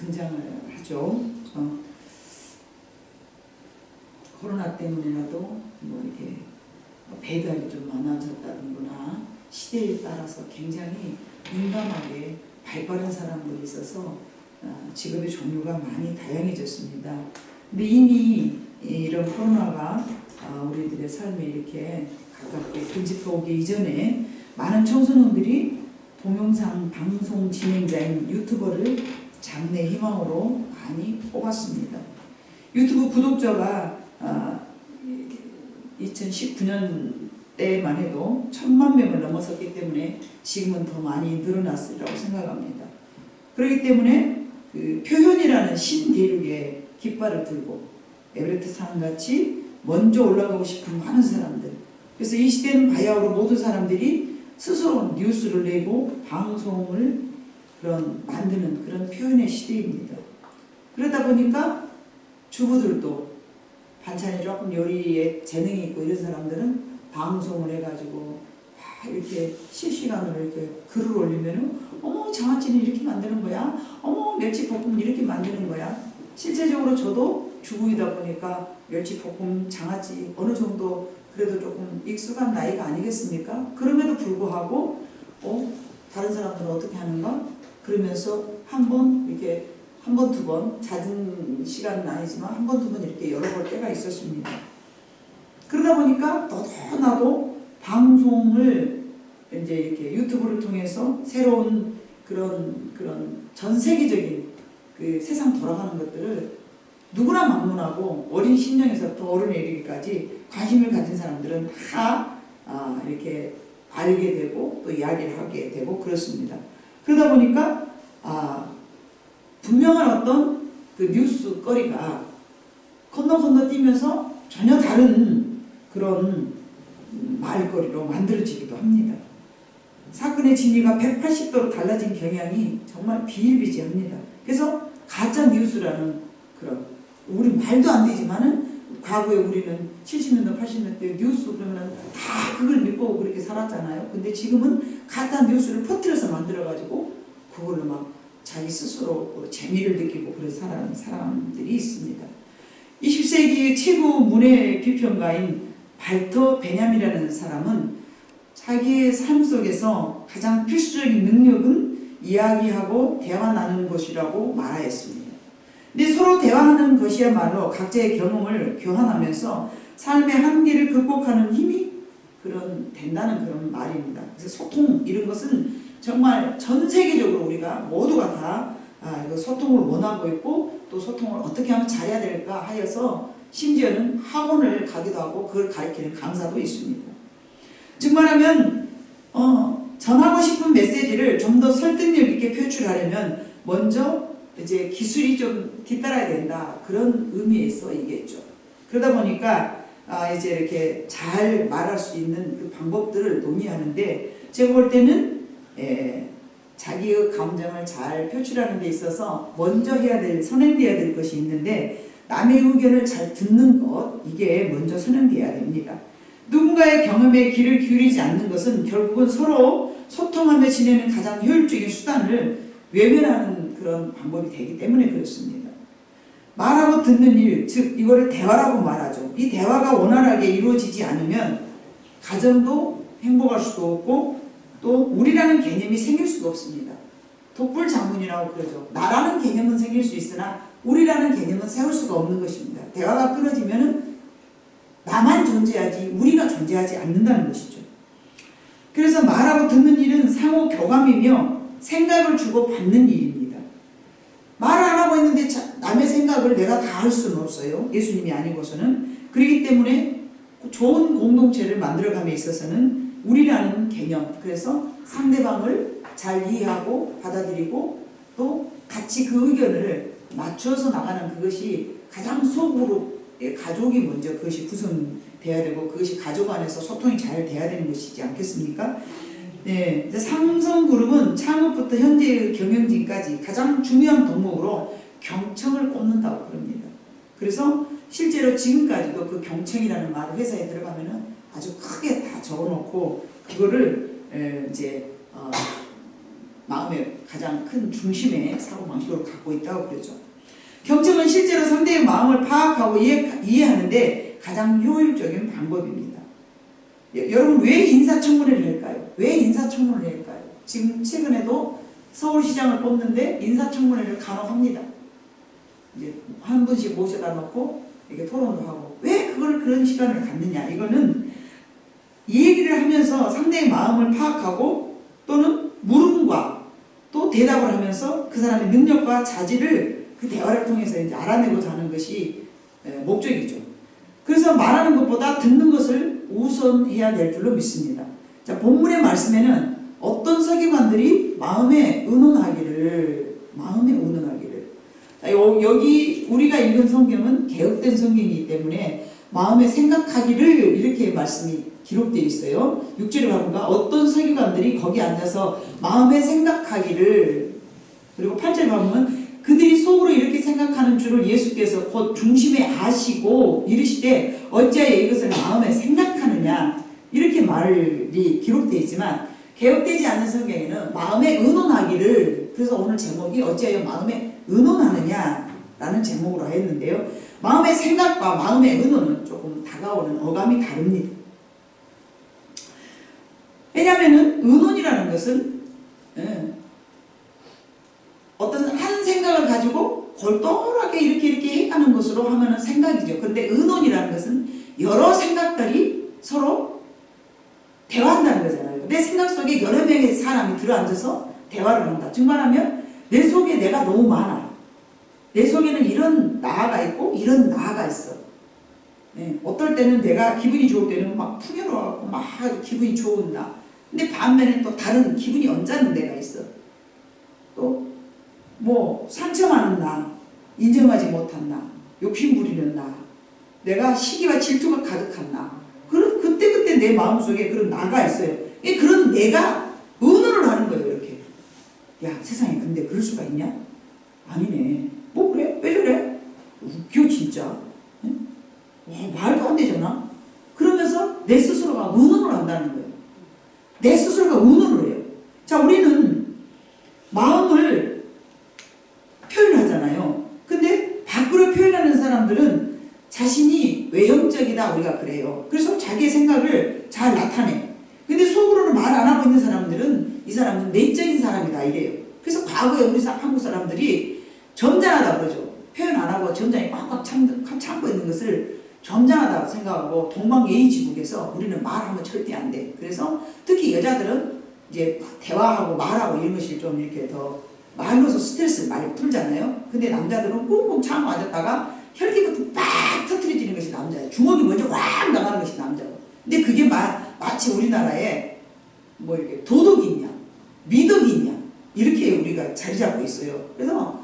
등장을 하죠. 코로나 때문에라도 뭐 이렇게 배달이 좀 많아졌다든구나 시대에 따라서 굉장히 민감하게 발빠른 사람들이 있어서 직업의 종류가 많이 다양해졌습니다. 근데 이미 이런 코로나가 우리들의 삶에 이렇게 가깝게 근접해 오기 이전에 많은 청소년들이 동영상 방송 진행자인 유튜버를 장래 희망으로 많이 뽑았습니다. 유튜브 구독자가 2019년 때만 해도 1000만 명을 넘어섰기 때문에 지금은 더 많이 늘어났으리라고 생각합니다. 그렇기 때문에 그 표현이라는 신대륙에 깃발을 들고 에베레스트 산같이 먼저 올라가고 싶은 많은 사람들, 그래서 이 시대는 바야흐로 모든 사람들이 스스로 뉴스를 내고 방송을 만드는 그런 표현의 시대입니다. 그러다 보니까 주부들도 반찬에 조금 요리에 재능이 있고 이런 사람들은 방송을 해가지고 이렇게 실시간으로 이렇게 글을 올리면은 어머 장아찌는 이렇게 만드는 거야, 어머 멸치볶음은 이렇게 만드는 거야. 실제적으로 저도 주부이다 보니까 멸치볶음, 장아찌 어느 정도 그래도 조금 익숙한 나이가 아니겠습니까? 그럼에도 불구하고 다른 사람들은 어떻게 하는가? 그러면서 한 번 이렇게 한 번, 두 번, 잦은 시간은 아니지만 한 번, 두 번 이렇게 열어볼 때가 있었습니다. 그러다 보니까 너도나도 방송을 이제 이렇게 유튜브를 통해서 새로운 그런 전 세계적인 그 세상 돌아가는 것들을 누구나 막론하고 어린 신령에서부터 어른에 이르기까지 관심을 가진 사람들은 다 이렇게 알게 되고 또 이야기를 하게 되고 그렇습니다. 그러다 보니까 분명한 어떤 그 뉴스거리가 건너뛰면서 전혀 다른 그런 말거리로 만들어지기도 합니다. 사건의 진위가 180도로 달라진 경향이 정말 비일비재합니다. 그래서 가짜 뉴스라는 우리 말도 안 되지만은 과거에 우리는 70년대 80년대 뉴스 그러면은 다 그걸 믿고 그렇게 살았잖아요. 근데 지금은 가짜 뉴스를 퍼뜨려서 만들어가지고 그걸로 막 자기 스스로 재미를 느끼고 그런 사람들이 있습니다. 20세기 최고 문해 비평가인 발터 베냐민이라는 사람은 자기의 삶 속에서 가장 필수적인 능력은 이야기하고 대화 나누는 것이라고 말하였습니다. 근데 서로 대화하는 것이야말로 각자의 경험을 교환하면서 삶의 한계를 극복하는 힘이 된다는 그런 말입니다. 그래서 소통 이런 것은 정말 전 세계적으로 우리가 모두가 다 소통을 원하고 있고 또 소통을 어떻게 하면 잘해야 될까 하여서 심지어는 학원을 가기도 하고 그걸 가르치는 강사도 있습니다. 즉 말하면 전하고 싶은 메시지를 좀 더 설득력 있게 표출하려면 먼저 이제 기술이 좀 뒤따라야 된다 그런 의미에서 얘기했죠. 그러다 보니까 이제 이렇게 잘 말할 수 있는 그 방법들을 논의하는데 제가 볼 때는 자기의 감정을 잘 표출하는 데 있어서 먼저 선행돼야 될 것이 있는데 남의 의견을 잘 듣는 것 이게 먼저 선행돼야 됩니다. 누군가의 경험에 귀를 기울이지 않는 것은 결국은 서로 소통하며 지내는 가장 효율적인 수단을 외면하는 그런 방법이 되기 때문에 그렇습니다. 말하고 듣는 일, 즉 이거를 대화라고 말하죠. 이 대화가 원활하게 이루어지지 않으면 가정도 행복할 수도 없고 또 우리라는 개념이 생길 수가 없습니다. 독불장군이라고 그러죠. 나라는 개념은 생길 수 있으나 우리라는 개념은 세울 수가 없는 것입니다. 대화가 끊어지면은 나만 존재하지 우리가 존재하지 않는다는 것이죠. 그래서 말하고 듣는 일은 상호 교감이며 생각을 주고 받는 일입니다. 말을 안 하고 있는데 남의 생각을 내가 다 할 수는 없어요. 예수님이 아니고서는. 그렇기 때문에 좋은 공동체를 만들어감에 있어서는 우리라는 개념, 그래서 상대방을 잘 이해하고 받아들이고 또 같이 그 의견을 맞춰서 나가는 그것이 가장 속으로 가족이 먼저 그것이 구성돼야 되고 그것이 가족 안에서 소통이 잘 돼야 되는 것이지 않겠습니까? 네, 삼성그룹은 창업부터 현재의 경영진까지 가장 중요한 덕목으로 경청을 꼽는다고 그럽니다. 그래서 실제로 지금까지도 그 경청이라는 말을 회사에 들어가면은 아주 크게 다 적어놓고 그거를 이제 마음의 가장 큰 중심의 사고방식으로 갖고 있다고 그러죠. 경청은 실제로 상대의 마음을 파악하고 이해하는데 가장 효율적인 방법입니다. 여러분 왜 인사청문회를 할까요? 왜 인사청문회를 할까요? 지금 최근에도 서울시장을 뽑는데 인사청문회를 간혹 합니다. 이제 한 분씩 모셔다 놓고 이렇게 토론도 하고 왜 그런 시간을 갖느냐. 이거는 이 얘기를 하면서 상대의 마음을 파악하고 또는 물음과 또 대답을 하면서 그 사람의 능력과 자질을 그 대화를 통해서 이제 알아내고자 하는 것이 목적이죠. 그래서 말하는 것보다 듣는 것을 우선해야 될 줄로 믿습니다. 자, 본문의 말씀에는 어떤 서기관들이 마음에 의논하기를 자, 여기 우리가 읽은 성경은 개혁된 성경이기 때문에 마음에 생각하기를 이렇게 말씀이 기록되어 있어요. 6절에 보니까 어떤 서기관들이 거기 앉아서 마음에 생각하기를, 그리고 8절에 보면 그들이 속으로 이렇게 생각하는 줄을 예수께서 곧 중심에 아시고 이르시되 어찌하여 이것을 마음에 생각하느냐, 이렇게 말이 기록되어 있지만 개혁되지 않은 성경에는 마음에 의논하기를, 그래서 오늘 제목이 어찌하여 마음에 의논하느냐 라는 제목으로 했는데요. 마음의 생각과 마음의 의논은 조금 다가오는 어감이 다릅니다. 왜냐하면 의논이라는 것은 어떤 한 생각을 가지고 골똘하게 이렇게 해가는 것으로 하면은 생각이죠. 그런데 의논이라는 것은 여러 생각들이 서로 대화한다는 거잖아요. 내 생각 속에 여러 명의 사람이 들어앉아서 대화를 한다. 증말하면 내 속에 내가 너무 많아. 내 속에는 이런 나가 있고 이런 나가 있어. 어떨 때는 내가 기분이 좋을 때는 막 풍요로워하고 막 기분이 좋은 나. 근데 반면에 또 다른 기분이 언짢은 데가 있어. 또 뭐 상처많은 나, 인정하지 못한 나, 욕심부리는 나, 내가 시기와 질투가 가득한 나. 그때 내 마음속에 그런 나가 있어요. 그런 내가 의논을 하는 거예요. 이렇게. 야, 세상에 근데 그럴 수가 있냐? 아니네. 뭐 그래? 왜 저래? 웃겨 진짜. 와, 말도 안 되잖아. 그러면서 내 스스로가 의논을 한다는 거예요. 내 스스로가 의논을 해요. 자, 우리는 마음을 표현하잖아요. 근데 밖으로 표현하는 사람들은 자신이 외형적이다 우리가 그래요. 그래서 자기의 생각을 잘 나타내. 근데 속으로는 말 안 하고 있는 사람들은 이 사람은 내적인 사람이다 이래요. 그래서 과거에 우리 한국 사람들이 점잖하다 그러죠. 표현 안 하고 점잖이 꽉꽉 참고 있는 것을 점잖하다고 생각하고 동방예의지국에서 우리는 말하면 절대 안 돼. 그래서 특히 여자들은 이제 대화하고 말하고 이런 것이 좀 이렇게 더 말로서 스트레스를 많이 풀잖아요. 근데 남자들은 꽁꽁 참고 앉았다가 혈기부터 빡 터뜨려지는 것이 남자예요. 주먹이 먼저 확 나가는 것이 남자고. 근데 그게 마치 우리나라에 뭐 이렇게 도덕이 있냐, 미덕이 있냐, 이렇게 우리가 자리 잡고 있어요. 그래서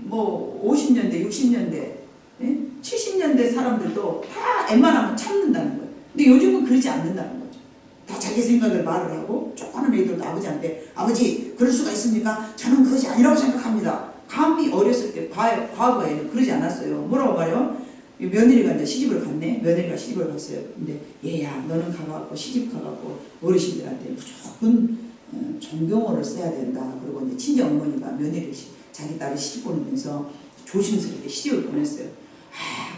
뭐 50년대, 60년대, 70년대 사람들도 다 웬만하면 참는다는 거예요. 근데 요즘은 그러지 않는다는 거죠. 다 자기 생각을 말을 하고 조그마한 애들도 아버지한테 아버지 그럴 수가 있습니까? 저는 그것이 아니라고 생각합니다. 감히 어렸을 때 과거에는 그러지 않았어요. 뭐라고 말해요? 며느리가 이제 시집을 갔네. 며느리가 시집을 갔어요. 근데 얘야 너는 가갖고 시집 가갖고 어르신들한테 무조건 존경어를 써야 된다. 그리고 이제 친정 어머니가 며느리 자기 딸이 시집 보내면서 조심스럽게 시집을 보냈어요.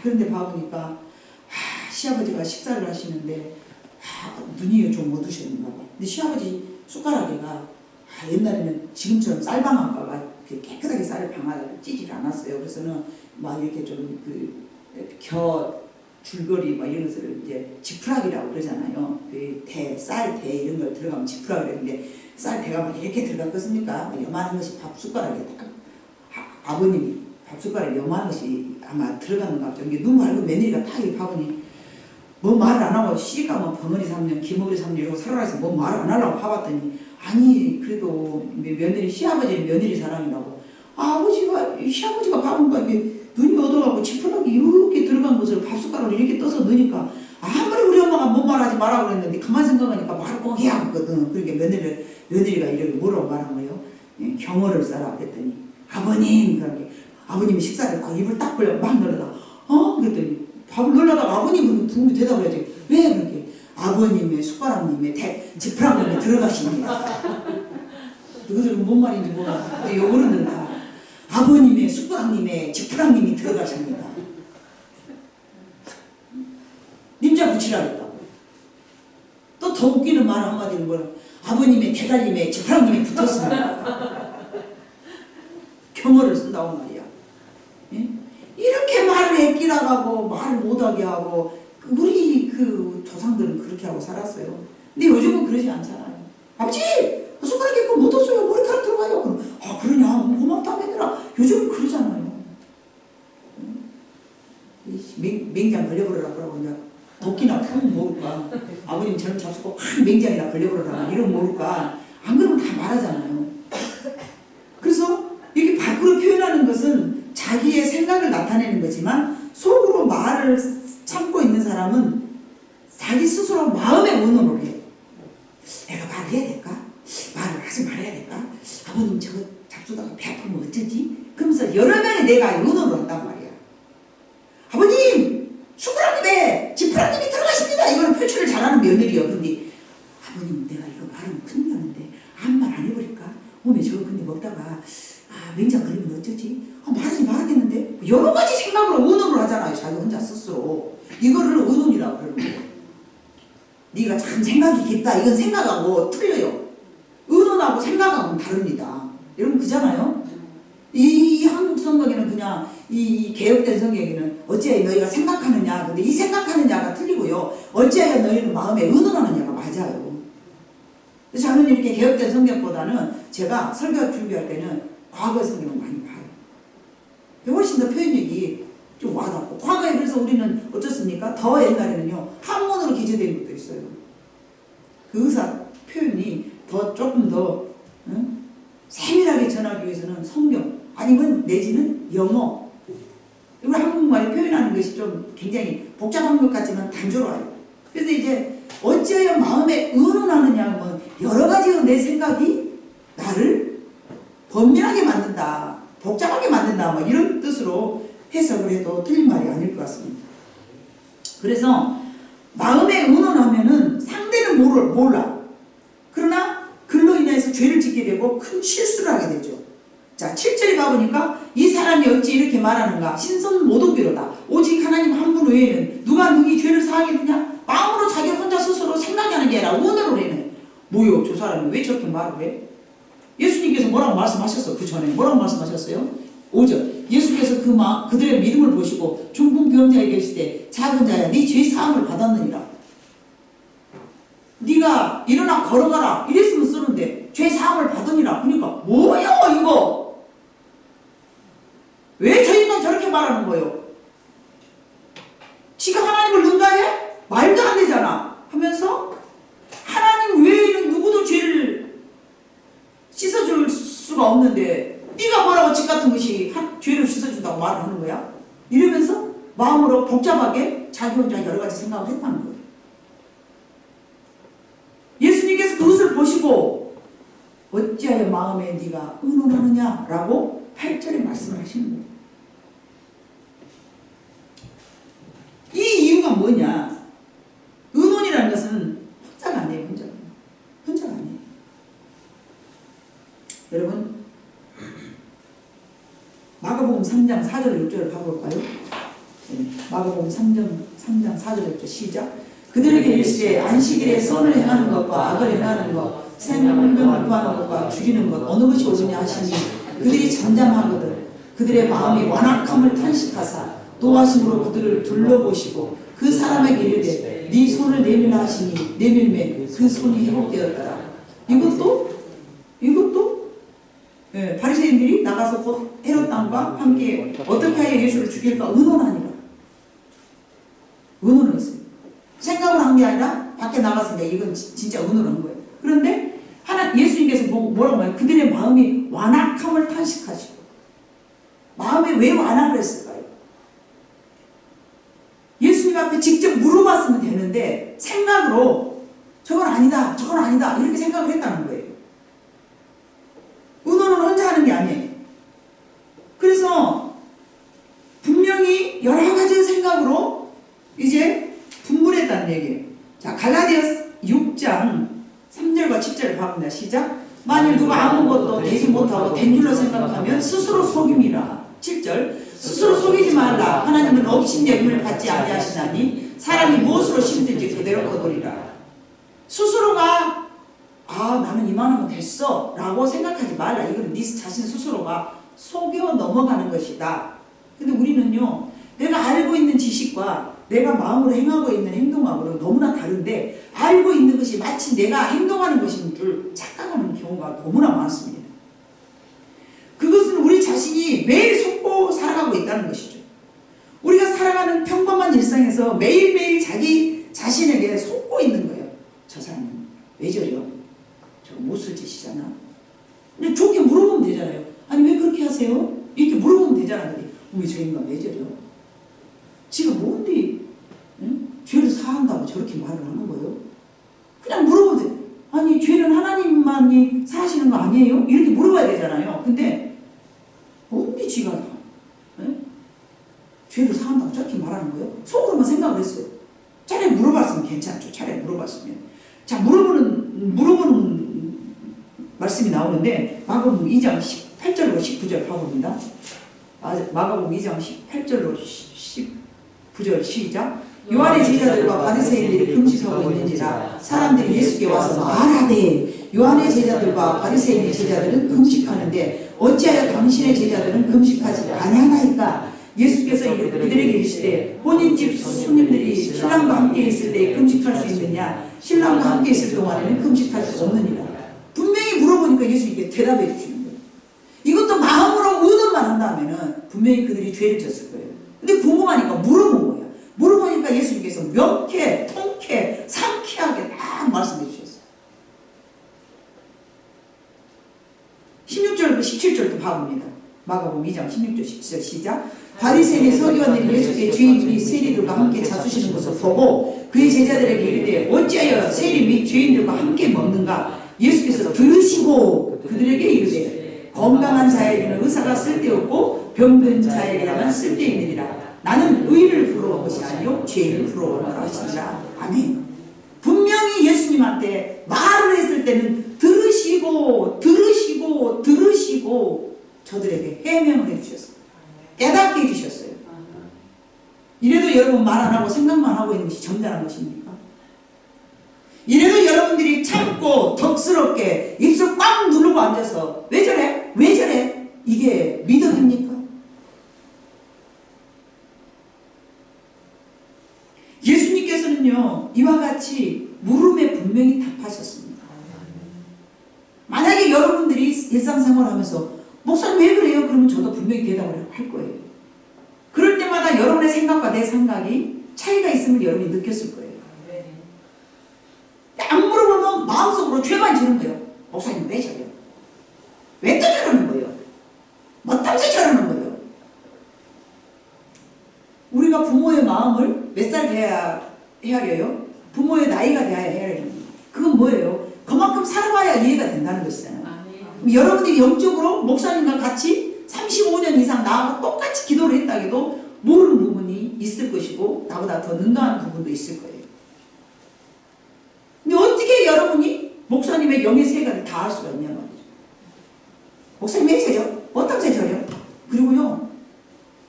그런데 봐보니까 시아버지가 식사를 하시는데 눈이 좀 어두셨는가 봐. 근데 시아버지 숟가락에가 옛날에는 지금처럼 쌀방아가 깨끗하게 쌀을 방아를 찌질 않았어요. 그래서는 막 이렇게 좀 겨 줄거리 막 이런 것을 이제 지푸라기라고 그러잖아요. 쌀, 대 이런 걸 들어가면 지푸라기 그러는데 쌀 대가 막 이렇게 들어갔겠습니까? 요만한 것이 밥 숟가락에 딱 아버님이 밥 숟가락에 요만한 것이 아마 들어가는가 보죠. 이게 눈 말고 며느리가 딱 이렇게 봐보니 뭐 말을 안 하고 시가면 벙어리 3년, 기머리 3년 이러고 살아가서 뭐 말을 안 하려고 봐봤더니 아니 그래도 며느리 시아버지는 며느리 사랑이라고 시아버지가 봐보니까 이게 눈이 어두워갖고 지푸라기 이렇게 들어간 것을 밥숟가락을 이렇게 떠서 넣으니까 아무리 우리 엄마가 뭔 말하지 말라고 그랬는데 그만 생각하니까 말을 꼭 해야 하거든. 그러니까 며느리가 이렇게 뭐라고 말한 거예요? 경어를 써라 그랬더니 아버님 그렇게 아버님이 식사를 딱 입을 딱 벌려 막 넣으려다 그랬더니 밥을 넣으려다가 아버님은 둥 대답을 해야지. 왜 그렇게 아버님의 숟가락님의 지푸라기님에 들어가십니다. 너희들은 뭔 말인지 몰라. 근데 요거는 다 아버님의 숟가락님의 지푸랑님이 들어가십니다. 님자 붙이라겠다고. 또 더 웃기는 말 한마디는 뭐는 아버님의 대달님의 지푸랑님이 붙었습니다. 경어를 쓴다고 말이야. 예? 이렇게 말을 애끼라고 말을 못하게 하고 우리 그 조상들은 그렇게 하고 살았어요. 근데 요즘은 그러지 않잖아요. 아버지! 숟가락에 그 묻었어요. 머리카락 들어가요. 그럼 아 그러냐? 고맙다 하느라 요즘은 그러잖아요. 맹장 걸려버려라 그러고 이제 도끼나 푹 모을까. 아버님 저는 잡수고 확 맹장이나 걸려버려라 이러면 모를까. 안 그러면 다 말하잖아요. 그래서 이렇게 밖으로 표현하는 것은 자기의 생각을 나타내는 거지만 속으로 말을 참고 있는 사람은 자기 스스로 마음의 의논을 해요. 내가 말을 해야 될까? 말을 하지 말아야 될까? 아버님 저거 잡수다가 배 아프면 어쩌지? 그러면서 여러 명이 내가 의논을 한단 말이야. 아버님! 숟가락님에 지푸랑님이 들어가십니다. 이거는 표출을 잘하는 며느리요. 근데 아버님 내가 이거 말하면 큰일 나는데 아무 말 안 해버릴까? 몸에 저거 근데 먹다가 맹장 걸리면 어쩌지? 말하지 말아야겠는데? 여러 가지 생각으로 의논을 하잖아요. 자기 혼자 스스로. 이거를 의논이라고 그러는 거예요. 네가 참 생각이 깊다. 이건 생각하고 틀려요. 의논하고 생각하고는 다릅니다. 여러분 그잖아요? 이 한국 성경에는 그냥 이 개혁된 성경에는 어찌하여 너희가 생각하느냐. 근데 이 생각하느냐가 틀리고요. 어찌하여 너희는 마음에 의논하느냐가 맞아요. 그래서 저는 이렇게 개혁된 성경보다는 제가 설교 준비할 때는 과거 성경을 많이 봐요. 훨씬 더 표현력이 좀 와닿고. 과거에 그래서 우리는 어떻습니까? 더 옛날에는요. 한문으로 기재된 것도 있어요. 그 의사 표현이 더 조금 더 세밀하게 전하기 위해서는 성경 아니면 내지는 영어. 이걸 한국말에 표현하는 것이 좀 굉장히 복잡한 것 같지만 단조로워요. 그래서 이제 어찌하여 마음에 의논하느냐 하면 여러 가지의 내 생각이 나를 번민하게 만든다. 복잡하게 만든다. 뭐 이런 뜻으로 해석을 해도 틀린 말이 아닐 것 같습니다. 그래서 마음에 의논하면은 상대는 몰라. 그러나 그로 인해서 죄를 짓게 되고 큰 실수를 하게 되죠. 자, 7절에 가보니까 이 사람이 어찌 이렇게 말하는가? 신선 모독비로다. 오직 하나님 한 분 외에는 누가 누구 죄를 사하겠느냐? 마음으로 자기 혼자 스스로 생각하는 게 아니라 의논으로 해는. 뭐요? 저 사람이 왜 저렇게 말을 해? 예수님께서 뭐라고 말씀하셨어? 그 전에 뭐라고 말씀하셨어요? 5절 예수께서 그들의 믿음을 보시고 중풍병자에 계실 때 작은 자야 네 죄 사함을 받았느니라. 네가 일어나 걸어가라 이랬으면 쓰는데 죄 사함을 받으니라. 그러니까 뭐야 이거? 왜 저 인간 저렇게 말하는 거예요? 지가 하나님을 능가해? 말도 안 되잖아 하면서 하나님 외에는 누구도 죄를 씻어줄 수가 없는데 네가 뭐라고 지 같은 것이 죄를 씻어준다고 말을 하는 거야? 이러면서 마음으로 복잡하게 자기 혼자 여러 가지 생각을 했다는 거예요. 예수님께서 그것을 보시고 어찌하여 마음에 네가 의논하느냐 라고 8절에 말씀을 하시는 거예요. 이 이유가 뭐냐? 의논이라는 것은 혼자가 아니에요. 혼자가 아니에요. 여러분 마가복음 3장 4절 6절을 봐볼까요? 마가복음 3장 4절 6절 시작. 그들에게 일시에 안식일에 선을 행하는 것과 악을 행하는 것 생명을 구하는 것과 죽이는 것 어느 것이 옳으냐 하시니 그들이 잠잠하거든 그들의 마음이 완악함을 탄식하사 노하심으로 그들을 둘러보시고 그 사람에게 이르되 네 손을 내밀라 하시니 내밀매 그 손이 회복되었더라. 이것도 바리새인들이 나가서 곧 헤롯 왕과 함께 어떻게 하여 예수를 죽일까 의논하니라. 의논을 했어요. 생각을 한 게 아니라 밖에 나가서 이건 진짜 의논을 한 거예요. 그런데 예수님께서 뭐라고 말해요? 그들의 마음이 완악함을 탄식하시고. 마음에 왜 완악을 했을까요? 예수님 앞에 직접 물어봤으면 되는데 생각으로 저건 아니다 이렇게 생각을 했다는 거예요. 의논은 혼자 하는 게 아니에요. 그래서 분명히 여러 가지 생각으로 이제 분분했다는 얘기예요. 자, 갈라디아 6장 3절과 7절을 봐봅니다. 시작. 만일 누가 아무것도 되지 못하고 된 줄로 생각하면 스스로 속임이라. 7절 스스로 속이지 말라. 하나님은 업신 여김을 받지 아니하시나니 사람이 무엇으로 심든지 그대로 거두리라. 스스로가 나는 이만하면 됐어 라고 생각하지 말라. 이건 네 자신 스스로가 속여 넘어가는 것이다. 근데 우리는요, 내가 알고 있는 지식과 내가 마음으로 행하고 있는 행동하고는 너무나 다른데 알고 있는 것이 마치 내가 행동하는 것인 줄 착각하는 경우가 너무나 많습니다. 그것은 우리 자신이 매일 속고 살아가고 있다는 것이죠. 우리가 살아가는 평범한 일상에서 매일매일 자기 자신에게 속고 있는 거예요. 저 사람은 왜 저려? 저 못쓸 짓이잖아. 근데 좋게 물어보면 되잖아요. 아니 왜 그렇게 하세요? 이렇게 물어보면 되잖아요. 왜 저 인간 왜 저려? 지가 뭔데 죄를 사한다고 저렇게 말을 하는 거예요? 그냥 물어보면 돼. 아니 죄는 하나님만이 사하시는 거 아니에요? 이렇게 물어봐야 되잖아요. 근데 뭔데 지가 죄를 사한다고 저렇게 말하는 거예요? 속으로만 생각을 했어요. 차라리 물어봤으면 괜찮죠. 차라리 물어봤으면. 자, 물어보는 말씀이 나오는데 마가복음 2장 18절로 19절 봐봅니다. 마가복음 2장 18절로 19절 시작. 요한의 제자들과 바리새인들이 금식하고 있는지라 사람들이 예수께 와서 말하되 요한의 제자들과 바리새인의 제자들은 금식하는데 어찌하여 당신의 제자들은 금식하지 아니하나이까. 예수께서 그들에게 이르시되 혼인집 손님들이 신랑과 함께 있을 때 금식할 수 있느냐? 신랑과 함께 있을 동안에는 금식할 수 없느니라. 분명히 물어보니까 예수님께 대답해 주시는 거예요. 이것도 마음으로 의논만 한다면 분명히 그들이 죄를 졌을 거예요. 근데 궁금하니까 물어본 거예요. 물어보니까 예수님께서 명쾌, 통쾌, 상쾌하게 딱 말씀해 주셨어요. 16절부터 17절도 봐봅니다. 마가복음 2장 16절 17절 시작. 바리새인의 서기관들이 예수께 죄인들이 세리들과 함께 자수시는 것을 보고 그의 제자들에게 이르되 어찌하여 세리 및 죄인들과 함께 먹는가. 예수께서 들으시고 그들에게 이르되 건강한 자에게는 의사가 쓸데없고 병든 자에게만 쓸데있느니라. 나는 의를 부러운 것이 아니요 죄를 부러워라 하시니라. 아멘. 분명히 예수님한테 말을 했을 때는 들으시고 저들에게 해명을 해주셨어요. 깨닫게 해주셨어요. 이래도 여러분 말 안 하고 생각만 하고 있는 것이 점잖은 것입니까? 이래도 여러분들이 참고 덕스럽게 입술 꽉 누르고 앉아서 왜 저래? 왜 저래? 이게 믿음입니까? 예수님께서는요 이와 같이 물음에 분명히 답하셨습니다. 만약에 여러분들이 일상생활하면서 목사님 왜 그래요? 그러면 저도 분명히 대답을 할 거예요. 그럴 때마다 여러분의 생각과 내 생각이 차이가 있음을 여러분이 느꼈을 거예요. 안 물어보면 마음속으로 죄만 지는 거예요. 목사님 왜 저래요? 왜 또 저러는 거예요? 뭐 때문에 저러는 거예요? 우리가 부모의 마음을 몇 살 돼야 헤아려요? 부모의 나이가 돼야 헤아려요. 그건 뭐예요? 그만큼 살아봐야 이해가 된다는 것이잖아요. 여러분들이 영적으로 목사님과 같이 35년 이상 나하고 똑같이 기도를 했다 해도 모르는 부분이 있을 것이고 나보다 더 능가하는 부분도 있을 거예요. 근데 어떻게 여러분이 목사님의 영의 세계를 다 알 수가 있냐 말이죠. 목사님 왜 저려? 어떤 새 저려? 그리고요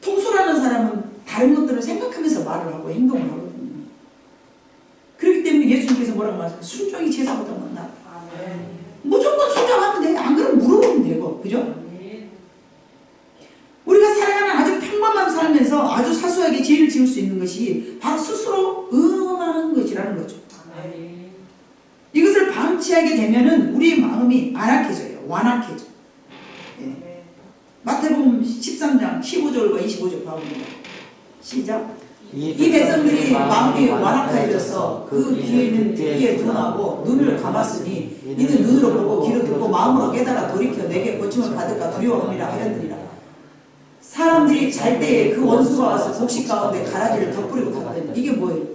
통솔하는 사람은 다른 것들을 생각하면서 말을 하고 행동을 하거든요. 그렇기 때문에 예수님께서 뭐라고 말하세요? 순종이 제사보다 낫다. 무조건 순종하면 돼. 안 그러면 물어보면 되고. 그죠? 우리가 살아가는 아주 평범한 삶에서 아주 사소하게 죄를 지을 수 있는 것이 바로 스스로 의논하는 것이라는 거죠. 이것을 방치하게 되면은 우리의 마음이 안악해져요. 완악해져. 네. 마태복음 13장 15절과 25절 봐봅니다. 시작. 이 백성들이 마음이 완악하여져서 그 귀에는 듣기에 둔하고 눈을 감았으니 이는 눈으로 보고 귀로 듣고 마음으로 깨달아 돌이켜 내게 고침을 받을까 두려워함이라 하였느니라. 사람들이 잘 때에 그 원수가 와서 곡식 가운데 가라지를 덧뿌리고 갔더니 이게 뭐예요?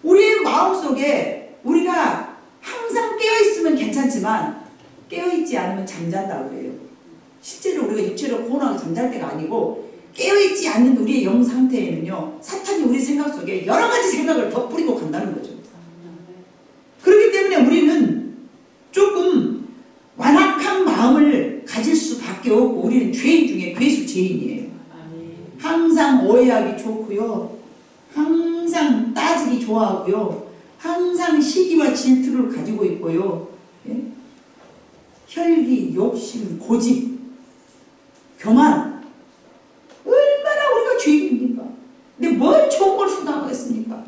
우리의 마음속에 우리가 항상 깨어있으면 괜찮지만 깨어있지 않으면 잠잔다고 그래요. 실제로 우리가 육체로 고온하게 잠잘 때가 아니고 깨어있지 않는 우리의 영 상태에는요 사탄이 우리 생각 속에 여러 가지 생각을 덧뿌리고 간다는 거죠. 그렇기 때문에 우리는 조금 중에 괴수죄인이에요. 항상 오해하기 좋고요. 항상 따지기 좋아하고요. 항상 시기와 질투를 가지고 있고요. 예? 혈기, 욕심, 고집, 교만. 얼마나 우리가 죄인입니까? 근데 뭘 좋은 걸 수당하겠습니까?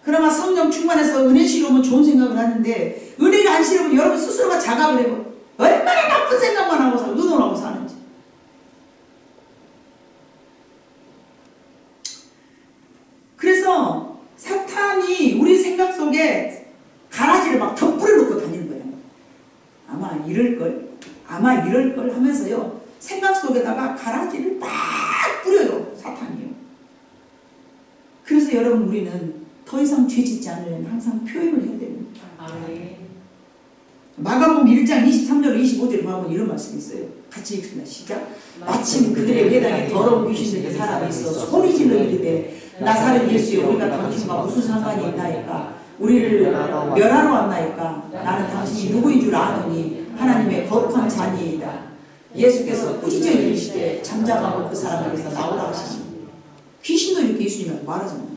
그나마 성령 충만해서 은혜 싫으면 좋은 생각을 하는데 은혜가 안 싫으면 여러분 스스로가 자각을 해요. 얼마나 나쁜 생각만 하고 의논하고 사는지. 그래서 사탄이 우리 생각 속에 가라지를 막 덧뿌려 놓고 다니는 거예요. 아마 이럴걸, 아마 이럴걸 하면서요. 생각 속에다가 가라지를 막 뿌려요. 사탄이요. 그래서 여러분 우리는 더 이상 죄 짓지 않으려면 항상 표현을 해야 됩니다. 마가복음 1장 23절 25절에 보면 이런 말씀이 있어요. 같이 읽습니다. 시작. 마침 그들의 회당에 더러운 귀신 들린 사람이 있어 소리질러 이르되 나사렛 예수여 우리가 당신과 무슨 상관이 있나이까? 우리를 멸하러 왔나이까? 나는 당신이 누구인 줄 아노니 하나님의 거룩한 자니이다. 예수께서 꾸짖어 이르시되 잠잠하고 그 사람에게서 나오라 하시니. 귀신도 이렇게 예수님한테 말하잖아요.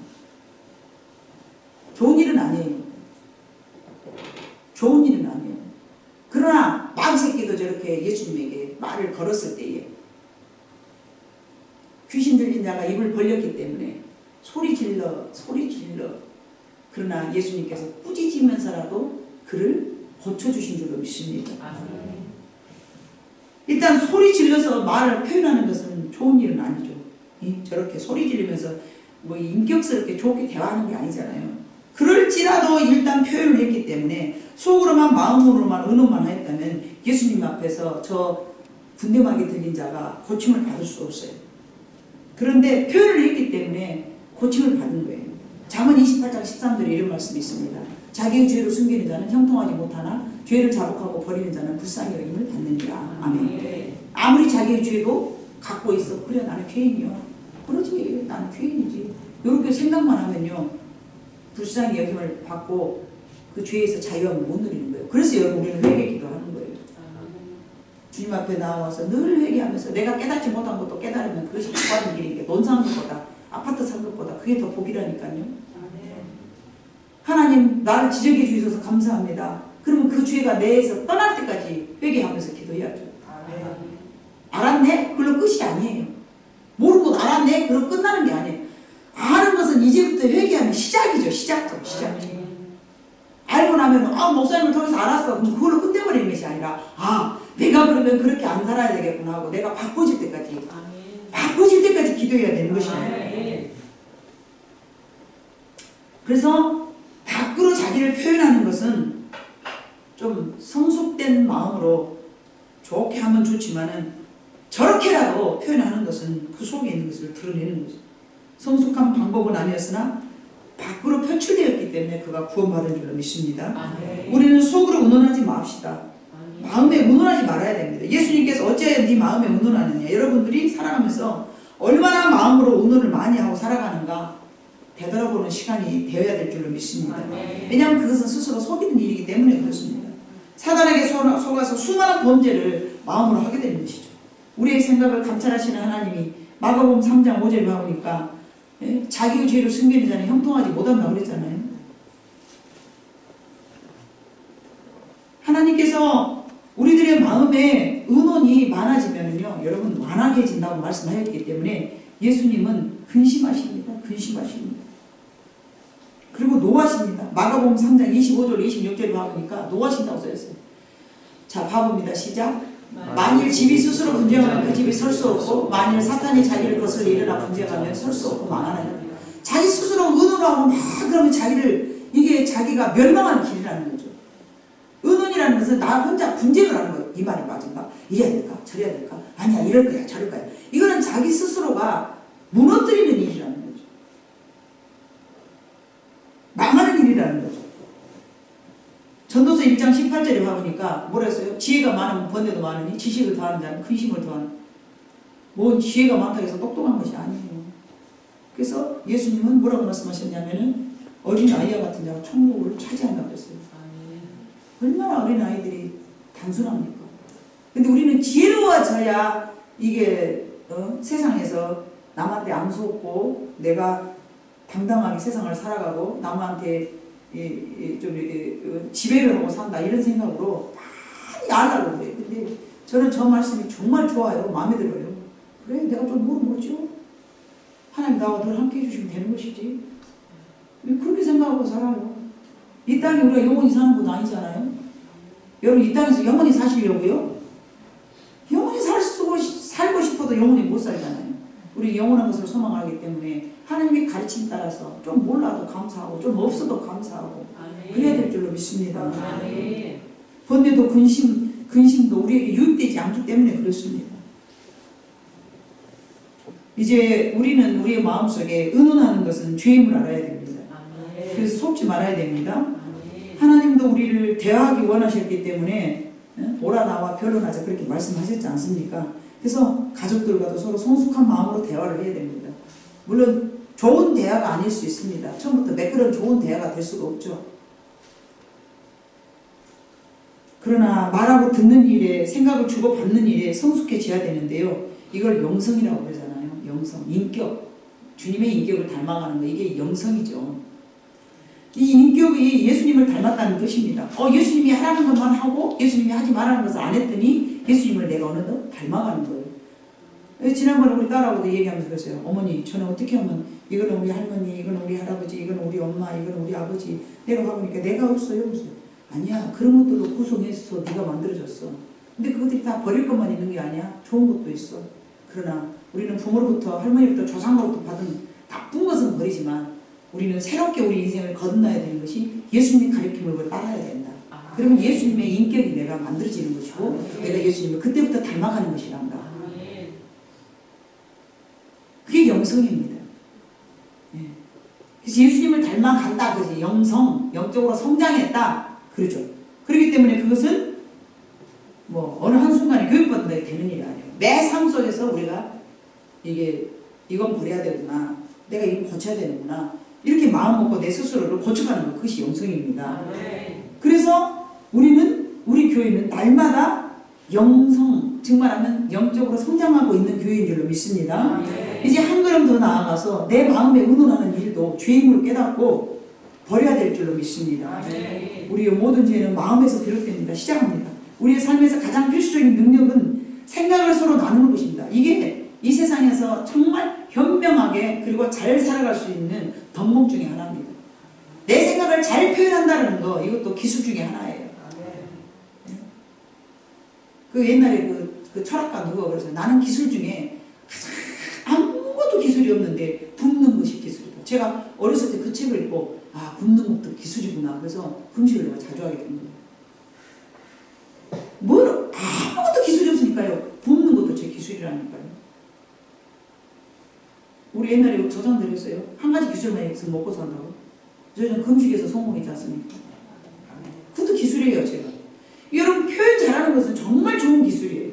좋은 일은 아니에요. 좋은 일은 아니에요. 그러나 마귀새끼도 저렇게 예수님에게 말을 걸었을 때에 귀신 들린 자가 입을 벌렸기 때문에 소리 질러 그러나 예수님께서 꾸짖으면서라도 그를 고쳐주신 줄로 믿습니다. 일단 소리 질러서 말을 표현하는 것은 좋은 일은 아니죠. 저렇게 소리 지르면서 뭐 인격스럽게 좋게 대화하는 게 아니잖아요. 그럴지라도 일단 표현을 했기 때문에 속으로만 마음으로만 의논만 했다면 예수님 앞에서 저 분대막이 들린 자가 고침을 받을 수 없어요. 그런데 표현을 했기 때문에 고침을 받은 거예요. 잠언 28장 13절에 이런 말씀이 있습니다. 자기의 죄로 숨기는 자는 형통하지 못하나 죄를 자복하고 버리는 자는 불쌍히 여김을 받느니라. 아멘. 아무리 자기의 죄도 갖고 있어. 그래 나는 죄인이요. 그러지 나는 죄인이지. 이렇게 생각만 하면요. 불쌍히 여김을 받고 그 죄에서 자유함을 못 누리는 거예요. 그래서 여러분 우리는 회개 기도하는 거예요. 주님 앞에 나와서 늘 회개하면서 내가 깨닫지 못한 것도 깨달으면 그것이 복 받은 길인 게 돈 사는 것보다 아파트 산 것보다 그게 더 복이라니까요. 하나님 나를 지적해 주셔서 감사합니다. 그러면 그 죄가 내에서 떠날 때까지 회개하면서 기도해야죠. 알았네? 그걸로 끝이 아니에요. 모르고 알았네? 그걸로 끝나는 게 아니에요. 아는 것은 이제부터 회개하면 시작이죠. 시작. 알고 나면 목사님을 통해서 알았어. 그럼 그걸로 끝내버리는 것이 아니라 내가 그러면 그렇게 안 살아야 되겠구나 하고 내가 바꿔질 때까지 기도해야 되는 것입니다. 그래서 밖으로 자기를 표현하는 것은 좀 성숙된 마음으로 좋게 하면 좋지만은 저렇게라도 표현하는 것은 그 속에 있는 것을 드러내는 거죠. 성숙한 방법은 아니었으나 밖으로 표출되었기 때문에 그가 구원받은 줄로 믿습니다. 우리는 속으로 의논하지 맙시다. 마음에 의논하지 말아야 됩니다. 예수님께서 어찌하여 네 마음에 의논하느냐. 여러분들이 살아가면서 얼마나 마음으로 의논을 많이 하고 살아가는가 되돌아보는 시간이 되어야 될 줄로 믿습니다. 왜냐하면 그것은 스스로 속이는 일이기 때문에 그렇습니다. 사단에게 속아서 수많은 범죄를 마음으로 하게 되는 것이죠. 우리의 생각을 감찰하시는 하나님이 마가복음 3장 5절에 나오니까 자기의 죄를 숨기는 자는 형통하지 못한다고 그랬잖아요. 하나님께서 우리들의 마음에 의논이 많아지면요, 여러분 완악해진다고 말씀하셨기 때문에 예수님은 근심하십니다. 그리고 노하십니다. 마가복음 3장 25절 26절에 봐보니까 노하신다고 써있어요. 자, 봐봅니다. 시작. 만일 집이 스스로 분쟁하면 그 집이 설 수 없고 만일 사탄이 자기를 거슬러 일어나 분쟁하면 설 수 없고 망하나요. 자기 스스로 의논하고 막 그러면 이게 자기가 멸망하는 길이라는 거죠. 의논이라는 것은 나 혼자 분쟁을 하는 거예요. 이 말이 맞은가? 이래야 될까? 저래야 될까? 아니야 이럴 거야 저럴 거야. 이거는 자기 스스로가 무너뜨리는 일이라는 거죠. 망하는 일이라는 거죠. 전도서 1장 18절에 봐보니까 뭐라 했어요? 지혜가 많으면 번뇌도 많으니 지식을 더하는 자는 근심을 더하는. 뭔 지혜가 많다고 해서 똑똑한 것이 아니에요. 그래서 예수님은 뭐라고 말씀하셨냐면은 어린아이와 같은 자가 천국을 차지한다고 했어요. 얼마나 어린아이들이 단순합니까? 근데 우리는 지혜로워져야 이게 세상에서 남한테 안 속고 내가 당당하게 세상을 살아가고 남한테 좀 이렇게 지배를 하고 산다 이런 생각으로 많이 하려고 그래요. 근데 저는 저 말씀이 정말 좋아요. 마음에 들어요. 그래 내가 좀 모르겠죠. 하나님 나와 늘 함께 해주시면 되는 것이지. 그렇게 생각하고 살아요. 이 땅에 우리가 영원히 사는 건 아니잖아요. 여러분 이 땅에서 영원히 사시려고요? 영원히 살고 싶어도 영원히 못 살잖아요. 우리 영원한 것을 소망하기 때문에 하나님의 가르침 따라서 좀 몰라도 감사하고 좀 없어도 감사하고 그래야 될 줄로 믿습니다. 번뇌도 근심도 우리에게 유입되지 않기 때문에 그렇습니다. 이제 우리는 우리의 마음속에 의논하는 것은 죄임을 알아야 됩니다. 그래서 속지 말아야 됩니다. 하나님도 우리를 대화하기 원하셨기 때문에 오라 나와 변론하자 그렇게 말씀하셨지 않습니까? 그래서 가족들과도 서로 성숙한 마음으로 대화를 해야 됩니다. 물론 좋은 대화가 아닐 수 있습니다. 처음부터 매끄러운 좋은 대화가 될 수가 없죠. 그러나 말하고 듣는 일에 생각을 주고받는 일에 성숙해져야 되는데요. 이걸 영성이라고 그러잖아요. 영성, 인격. 주님의 인격을 닮아가는 거 이게 영성이죠. 이 인격이 예수님을 닮았다는 뜻입니다. 예수님이 하라는 것만 하고 예수님이 하지 말라는 것을 안 했더니 예수님을 내가 어느덧 닮아가는 거예요. 지난번에 우리 딸하고도 얘기하면서 그랬어요. 어머니 저는 어떻게 하면 이거는 우리 할머니, 이거는 우리 할아버지, 이거는 우리 엄마, 이거는 우리 아버지 내가 하보니까 내가 없어요. 아니야. 그런 것들로 구성해서 네가 만들어졌어. 근데 그것들이 다 버릴 것만 있는 게 아니야. 좋은 것도 있어. 그러나 우리는 부모로부터 할머니부터 조상으로부터 받은 나쁜 것은 버리지만 우리는 새롭게 우리 인생을 거듭나야 되는 것이 예수님의 가르침을 따라야 된다. 그러면 예수님의 인격이 내가 만들어지는 것이고 내가 예수님을 그때부터 닮아가는 것이란다. 그게 영성입니다. 그래서 예수님을 닮아간다. 그지 영적으로 성장했다. 그러죠. 그렇기 때문에 그것은 뭐 어느 한순간에 교육받는다 되는 일이 아니에요. 매 삶 속에서 우리가 이건 버려야 되구나. 내가 이걸 고쳐야 되는구나. 이렇게 마음 먹고 내 스스로를 고쳐가는 것, 그것이 영성입니다. 그래서 우리 교회는 날마다 영성, 즉 말하면 영적으로 성장하고 있는 교회인 줄로 믿습니다. 이제 한 걸음 더 나아가서 내 마음에 의논하는 일도 죄임을 깨닫고 버려야 될 줄로 믿습니다. 우리의 모든 죄는 마음에서 비롯됩니다. 시작합니다. 우리의 삶에서 가장 필수적인 능력은 생각을 서로 나누는 것입니다. 이게 이 세상에서 정말 현명하게 그리고 잘 살아갈 수 있는 덕목 중에 하나입니다. 내 생각을 잘 표현한다는 거 이것도 기술 중에 하나예요. 그 옛날에 그 철학가 누가 그랬어요. 나는 기술 중에 아무것도 기술이 없는데 굽는 것이 기술이다. 제가 어렸을 때 그 책을 읽고 굽는 것도 기술이구나. 그래서 금식을 내가 자주 하게 된 거예요. 아무것도 기술이 없으니까요. 굽는 것도 제 기술이라니까요. 우리 옛날에 저장 드렸어요. 한 가지 기술만 해서 먹고 산다고. 저는 금식에서 성공했지 않습니까? 그것도 기술이에요, 제가. 여러분, 표현 잘하는 것은 정말 좋은 기술이에요.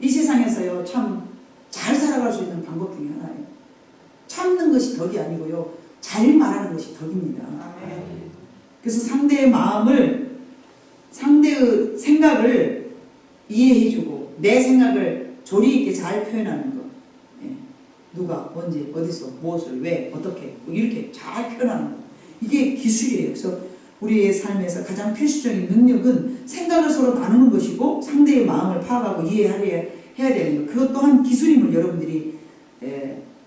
이 세상에서요, 참 잘 살아갈 수 있는 방법 중에 하나예요. 참는 것이 덕이 아니고요, 잘 말하는 것이 덕입니다. 그래서 상대의 마음을, 상대의 생각을 이해해주고, 내 생각을 조리 있게 잘 표현하는 것. 누가, 언제, 어디서, 무엇을, 왜, 어떻게, 이렇게 잘 표현하는 것. 이게 기술이에요. 그래서 우리의 삶에서 가장 필수적인 능력은 생각을 서로 나누는 것이고 상대의 마음을 파악하고 이해해야 되는 것. 그것 또한 기술임을 여러분들이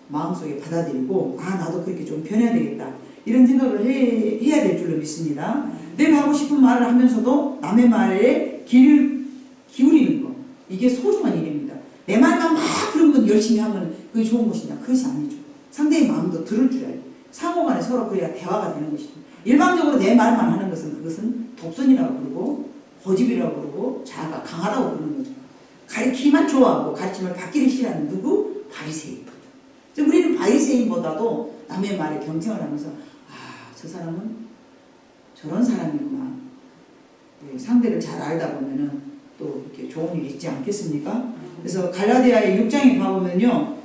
마음속에 받아들이고 나도 그렇게 좀 변해야 되겠다. 이런 생각을 해야 될 줄로 믿습니다. 내가 하고 싶은 말을 하면서도 남의 말에 귀를 기울이는 것. 이게 소중한 일입니다. 내 말만 막 그런 건 열심히 하면 그게 좋은 것이냐? 그것이 아니죠. 상대의 마음도 들을 줄 알아요. 상호간에 서로 그래야 대화가 되는 것이죠. 일방적으로 내 말만 하는 것은 그것은 독선이라고 그러고 고집이라고 그러고 자아가 강하다고 그러는 거죠. 가르치기만 좋아하고 가르침을 받기를 싫어하는 누구? 바리새인이거든. 우리는 바리새인보다도 남의 말에 경청을 하면서 저 사람은 저런 사람이구나. 상대를 잘 알다 보면은 또 이렇게 좋은 일이 있지 않겠습니까? 그래서 갈라디아의 6장에 가보면요.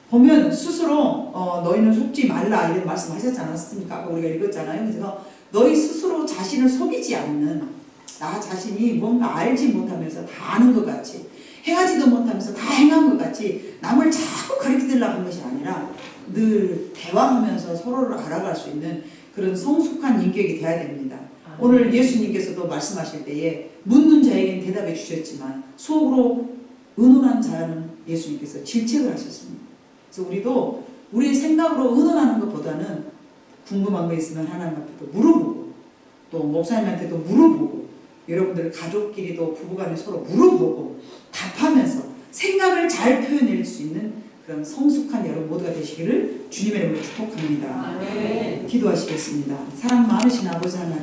보면 스스로 너희는 속지 말라 이런 말씀 하셨지 않았습니까? 아까 우리가 읽었잖아요. 그래서 너희 스스로 자신을 속이지 않는 나 자신이 뭔가 알지 못하면서 다 아는 것 같이, 행하지도 못하면서 다 행한 것 같이 남을 자꾸 가르치려고 하는 것이 아니라 늘 대화하면서 서로를 알아갈 수 있는 그런 성숙한 인격이 되어야 됩니다. 오늘 예수님께서도 말씀하실 때에 묻는 자에게는 대답해 주셨지만 속으로 의논한 자는 예수님께서 질책을 하셨습니다. 그래서 우리도 우리의 생각으로 의논하는 것보다는 궁금한 거 있으면 하나님 앞에도 물어보고 또 목사님한테도 물어보고 여러분들 가족끼리도 부부간에 서로 물어보고 답하면서 생각을 잘 표현할 수 있는 그런 성숙한 여러분 모두가 되시기를 주님의 이름으로 축복합니다. 아멘. 기도하시겠습니다. 사랑 많으신 아버지 하나님,